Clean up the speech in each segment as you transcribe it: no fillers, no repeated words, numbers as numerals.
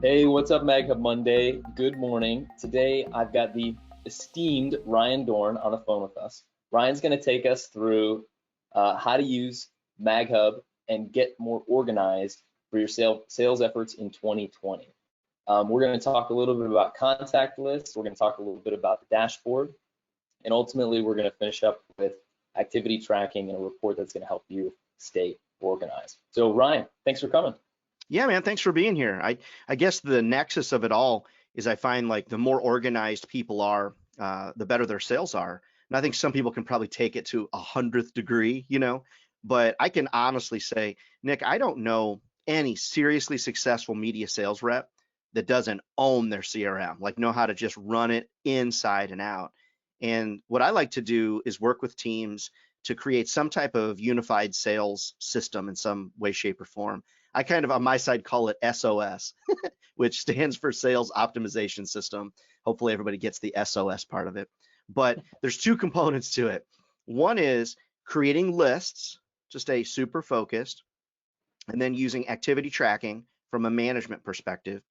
Hey, what's up, MagHub Monday? Good morning. Today, I've got the esteemed Ryan Dohrn on the phone with us. Ryan's going to take us through how to use MagHub and get more organized for your sales efforts in 2020. We're going to talk a little bit about contact lists. We're going to talk a little bit about the dashboard. And ultimately, we're going to finish up with activity tracking and a report that's going to help you stay organized. So, Ryan, thanks for coming. Yeah, man, thanks for being here. I guess the nexus of it all is I find like the more organized people are, the better their sales are. And I think some people can probably take it to 100th degree, but I can honestly say, Nick, I don't know any seriously successful media sales rep that doesn't own their CRM, like know how to just run it inside and out. And what I like to do is work with teams to create some type of unified sales system in some way, shape, or form. I kind of on my side call it SOS, which stands for Sales Optimization System. Hopefully everybody gets the SOS part of it. But there's two components to it. One is creating lists to stay super focused, and then using activity tracking from a management perspective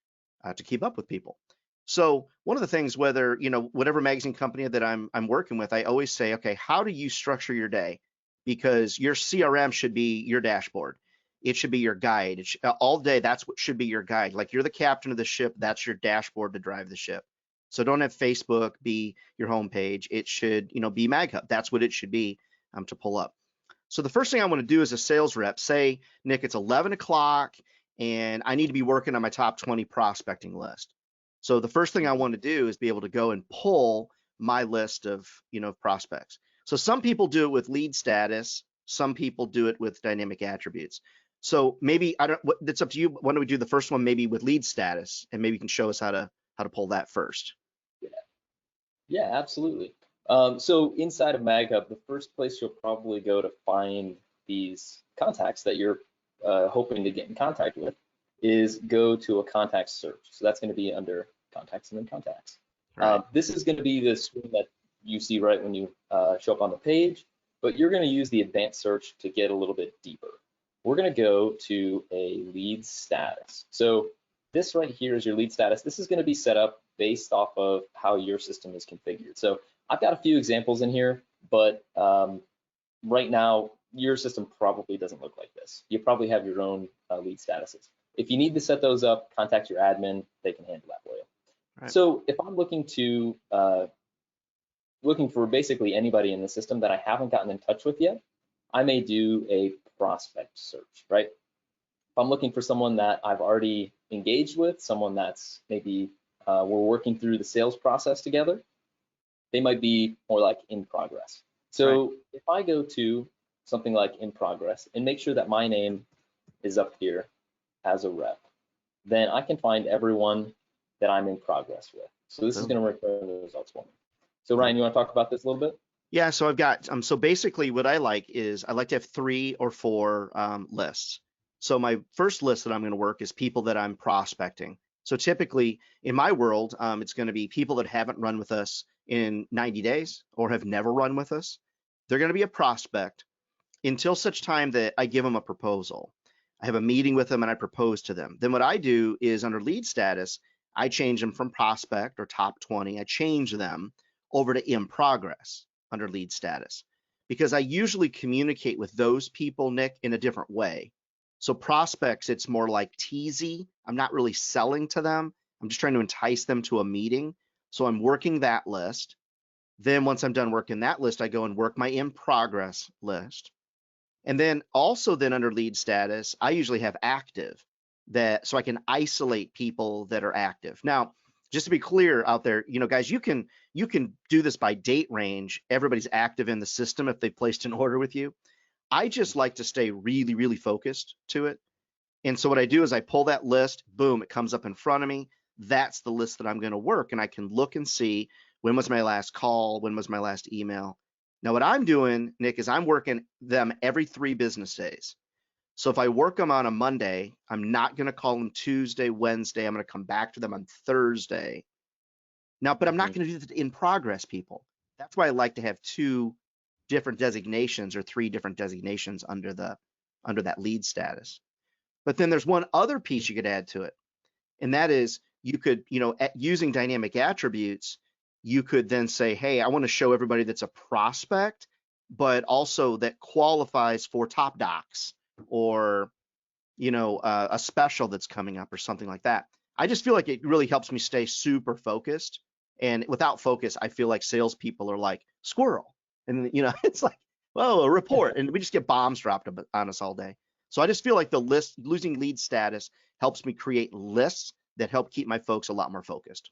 to keep up with people. So one of the things, whether, whatever magazine company that I'm working with, I always say, okay, how do you structure your day? Because your CRM should be your dashboard. It should be your guide. All day, that's what should be your guide. Like you're the captain of the ship, that's your dashboard to drive the ship. So don't have Facebook be your homepage. It should, be MagHub. That's what it should be to pull up. So the first thing I want to do as a sales rep, say, Nick, it's 11 o'clock and I need to be working on my top 20 prospecting list. So the first thing I want to do is be able to go and pull my list of, prospects. So some people do it with lead status. Some people do it with dynamic attributes. So maybe it's up to you. Why don't we do the first one maybe with lead status, and maybe you can show us how to pull that first. Yeah, absolutely. So inside of MagHub, the first place you'll probably go to find these contacts that you're hoping to get in contact with is go to a contact search. So that's going to be under contacts and then contacts. Right. This is going to be the screen that you see right when you show up on the page, but you're going to use the advanced search to get a little bit deeper. We're going to go to a lead status. So this right here is your lead status. This is going to be set up based off of how your system is configured. So I've got a few examples in here, but right now your system probably doesn't look like this. You probably have your own lead statuses. If you need to set those up, contact your admin. They can handle that for you. Right. So if I'm looking for basically anybody in the system that I haven't gotten in touch with yet, I may do a prospect search, right? If I'm looking for someone that I've already engaged with, someone that's maybe we're working through the sales process together, they might be more like in progress. So if I go to something like in progress and make sure that my name is up here as a rep, then I can find everyone that I'm in progress with. So this is going to return the results for me. So Ryan, you want to talk about this a little bit? Yeah, so I've got, so basically what I like is I like to have 3 or 4 lists. So my first list that I'm going to work is people that I'm prospecting. So typically in my world, it's going to be people that haven't run with us in 90 days or have never run with us. They're going to be a prospect until such time that I give them a proposal. I have a meeting with them and I propose to them. Then what I do is under lead status, I change them from prospect or top 20. I change them over to in progress under lead status, because I usually communicate with those people, Nick, in a different way. So prospects, it's more like teasy. I'm not really selling to them. I'm just trying to entice them to a meeting. So I'm working that list. Then once I'm done working that list, I go and work my in progress list. And then also then under lead status, I usually have active so I can isolate people that are active. Now, just to be clear out there, guys, you can do this by date range. Everybody's active in the system if they placed an order with you. I just like to stay really, really focused to it. And so what I do is I pull that list, boom, it comes up in front of me. That's the list that I'm going to work. And I can look and see when was my last call, when was my last email. Now what I'm doing, Nick, is I'm working them every 3 business days. So if I work them on a Monday, I'm not going to call them Tuesday, Wednesday. I'm going to come back to them on Thursday. Now, but I'm not going to do that in progress, people. That's why I like to have 2 different designations or 3 different designations under that lead status. But then there's one other piece you could add to it. And that is, you could, using dynamic attributes, you could then say, hey, I want to show everybody that's a prospect, but also that qualifies for top docs, or a special that's coming up or something like that. I just feel like it really helps me stay super focused. And without focus, I feel like salespeople are like squirrel. And, it's like, whoa, a report. And we just get bombs dropped on us all day. So I just feel like the list, losing lead status, helps me create lists that help keep my folks a lot more focused.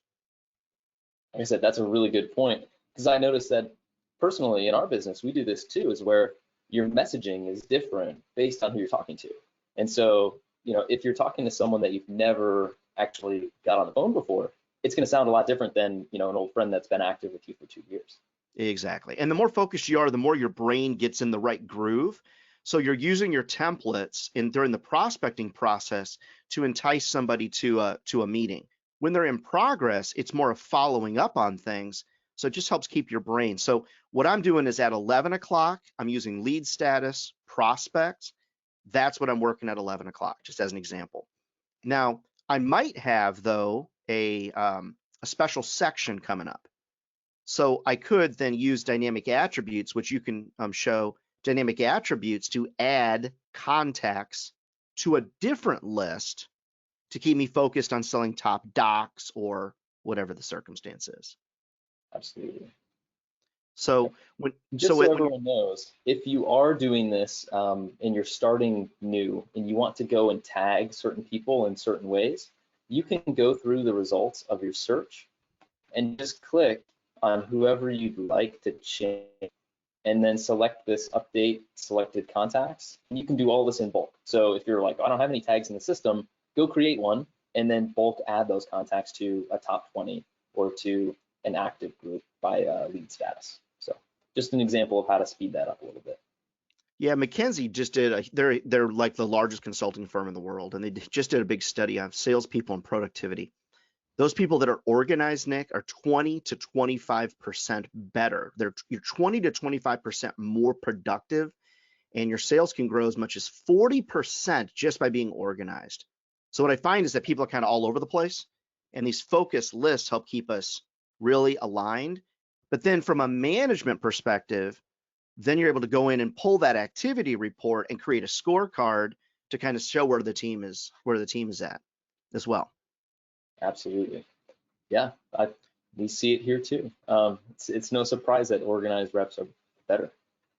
Like I said, that's a really good point, because I noticed that personally in our business, we do this too, is where your messaging is different based on who you're talking to. And so, if you're talking to someone that you've never actually got on the phone before, it's going to sound a lot different than, an old friend that's been active with you for 2 years. Exactly. And the more focused you are, the more your brain gets in the right groove. So you're using your templates during the prospecting process to entice somebody to a meeting. When they're in progress, it's more of following up on things. So it just helps keep your brain. So what I'm doing is at 11 o'clock, I'm using lead status, prospects. That's what I'm working at 11 o'clock, just as an example. Now, I might have, though, a special section coming up. So I could then use dynamic attributes, which you can show dynamic attributes to add contacts to a different list to keep me focused on selling top docs or whatever the circumstance is. Absolutely. So everyone knows, if you are doing this and you're starting new and you want to go and tag certain people in certain ways, you can go through the results of your search and just click on whoever you'd like to change, and then select this update selected contacts. And you can do all this in bulk. So if you're like, I don't have any tags in the system, go create one and then bulk add those contacts to a top 20 or to an active group by lead status. So just an example of how to speed that up a little bit. Yeah, McKinsey just did they're like the largest consulting firm in the world, and they just did a big study on salespeople and productivity. Those people that are organized, Nick, are 20 to 25% better. You're 20 to 25% more productive, and your sales can grow as much as 40% just by being organized. So what I find is that people are kind of all over the place, and these focus lists help keep us really aligned. But then from a management perspective, then you're able to go in and pull that activity report and create a scorecard to kind of show where the team is at as well. Absolutely. Yeah, we see it here too. It's no surprise that organized reps are better.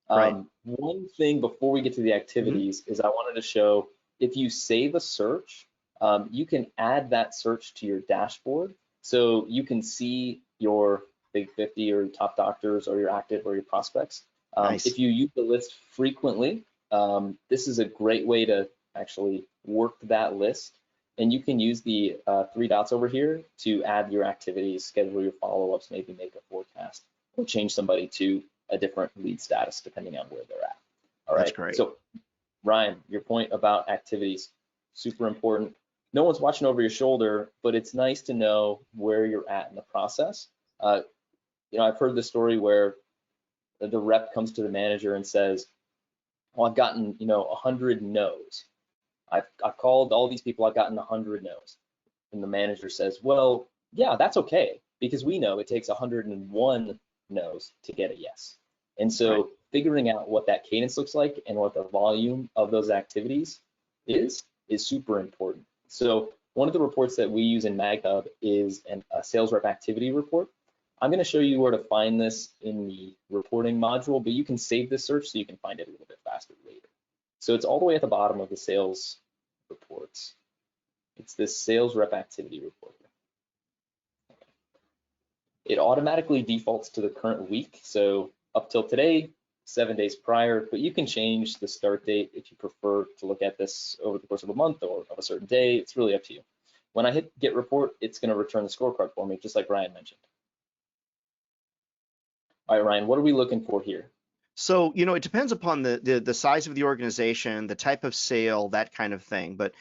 Right. One thing before we get to the activities is I wanted to show, if you save a search, you can add that search to your dashboard. So you can see your big 50 or top doctors or your active or your prospects. Nice. If you use the list frequently, this is a great way to actually work that list. And you can use the 3 dots over here to add your activities, schedule your follow-ups, maybe make a forecast, or change somebody to a different lead status depending on where they're at. All right. That's great. So Ryan, your point about activities, super important. No one's watching over your shoulder, but it's nice to know where you're at in the process. I've heard the story where the rep comes to the manager and says, well, I've gotten 100 no's. I've called all these people, I've gotten 100 no's. And the manager says, well, yeah, that's okay, because we know it takes 101 no's to get a yes. And so figuring out what that cadence looks like and what the volume of those activities is super important. So one of the reports that we use in MagHub is a sales rep activity report. I'm going to show you where to find this in the reporting module, but you can save this search so you can find it a little bit faster later. So it's all the way at the bottom of the sales reports. It's this sales rep activity report. It automatically defaults to the current week. So up till today, 7 days prior, but you can change the start date if you prefer to look at this over the course of a month or of a certain day. It's really up to you. When I hit get report, it's going to return the scorecard for me, just like Ryan mentioned. All right, Ryan, what are we looking for here? So, it depends upon the size of the organization, the type of sale, that kind of thing. But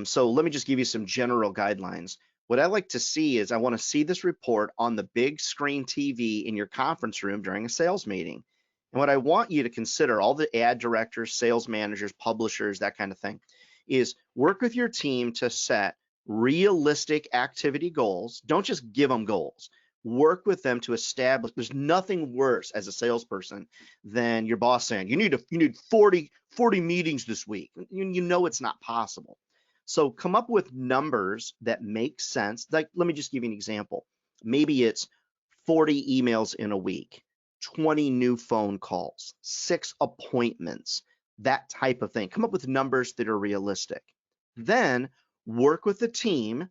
so let me just give you some general guidelines. What I like to see is I want to see this report on the big screen TV in your conference room during a sales meeting. And what I want you to consider, all the ad directors, sales managers, publishers, that kind of thing, is work with your team to set realistic activity goals. Don't just give them goals. Work with them to establish. There's nothing worse as a salesperson than your boss saying, you need 40 meetings this week. You know it's not possible. So come up with numbers that make sense. Like, let me just give you an example. Maybe it's 40 emails in a week, 20 new phone calls, 6 appointments, that type of thing. Come up with numbers that are realistic. Then work with the team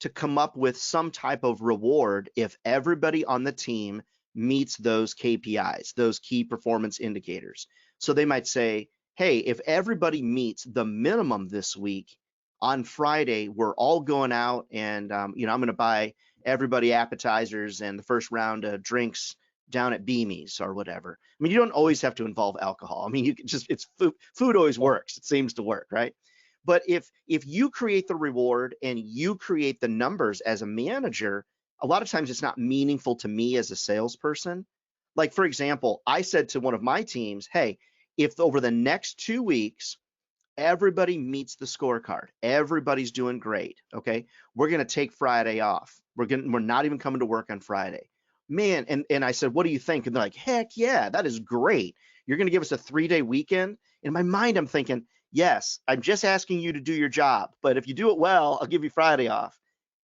to come up with some type of reward if everybody on the team meets those KPIs, those key performance indicators. So they might say, hey, if everybody meets the minimum this week, on Friday, we're all going out and, I'm going to buy everybody appetizers and the first round of drinks down at Beamies or whatever. I mean, you don't always have to involve alcohol. I mean, you can just, it's food always works. It seems to work, right? But if you create the reward and you create the numbers as a manager, a lot of times it's not meaningful to me as a salesperson. Like, for example, I said to one of my teams, hey, if over the next 2 weeks, everybody meets the scorecard, everybody's doing great, okay, we're going to take Friday off. We're not even coming to work on Friday. Man, and I said, what do you think? And they're like, heck yeah, that is great. You're going to give us a 3-day weekend? In my mind, I'm thinking, yes, I'm just asking you to do your job, but if you do it well, I'll give you Friday off.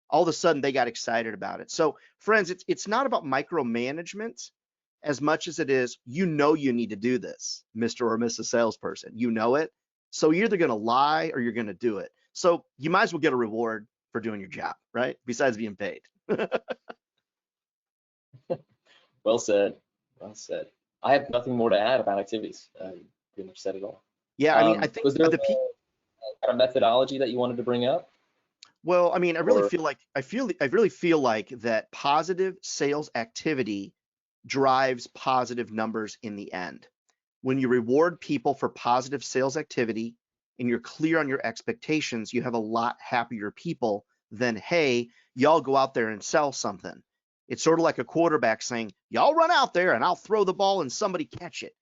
All of a sudden, they got excited about it. So, friends, it's not about micromanagement as much as it is, you need to do this, Mr. or Mrs. Salesperson. You know it. So you're either going to lie or you're going to do it. So you might as well get a reward for doing your job, right? Besides being paid. Well said. Well said. I have nothing more to add about activities. You pretty much said it all. Yeah, I mean, I think was there a methodology that you wanted to bring up? Well, I mean, I really feel like that positive sales activity drives positive numbers in the end. When you reward people for positive sales activity and you're clear on your expectations, you have a lot happier people than, hey, y'all go out there and sell something. It's sort of like a quarterback saying, y'all run out there and I'll throw the ball and somebody catch it.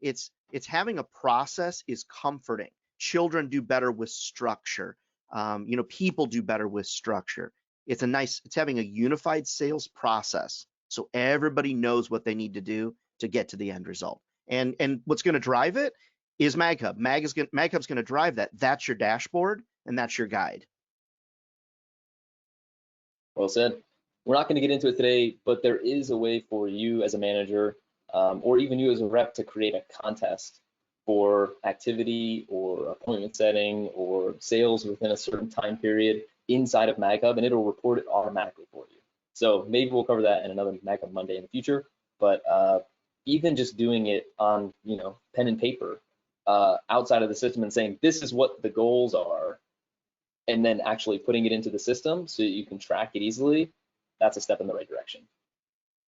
It's having a process is comforting. Children do better with structure. People do better with structure. It's having a unified sales process so everybody knows what they need to do to get to the end result. And what's going to drive it is MagHub. MagHub's going to drive that. That's your dashboard and that's your guide. Well said. We're not going to get into it today, but there is a way for you as a manager or even you as a rep to create a contest for activity or appointment setting or sales within a certain time period inside of MagHub, and it'll report it automatically for you. So maybe we'll cover that in another MagHub Monday in the future, but even just doing it on pen and paper outside of the system and saying this is what the goals are, and then actually putting it into the system so you can track it easily, that's a step in the right direction.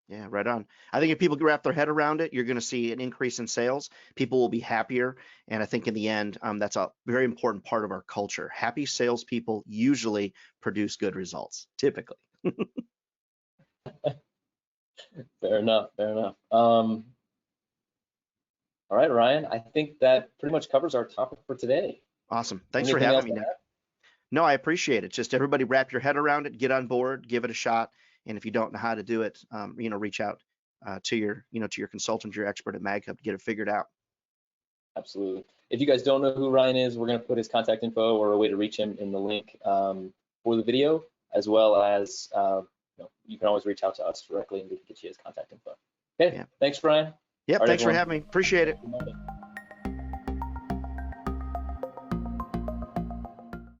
Yeah, right on. I think if people wrap their head around it, you're going to see an increase in sales. People will be happier. And I think in the end, that's a very important part of our culture. Happy salespeople usually produce good results, typically. Fair enough. All right, Ryan, I think that pretty much covers our topic for today. Awesome. Thanks for having me, Nick. No, I appreciate it. Just everybody wrap your head around it, get on board, give it a shot. And if you don't know how to do it, reach out to your consultant, your expert at MagHub to get it figured out. Absolutely. If you guys don't know who Ryan is, we're going to put his contact info or a way to reach him in the link for the video, as well as you can always reach out to us directly and we can get you his contact info. Okay. Yeah. Thanks, Ryan. Yep. Thanks for having me. Appreciate it.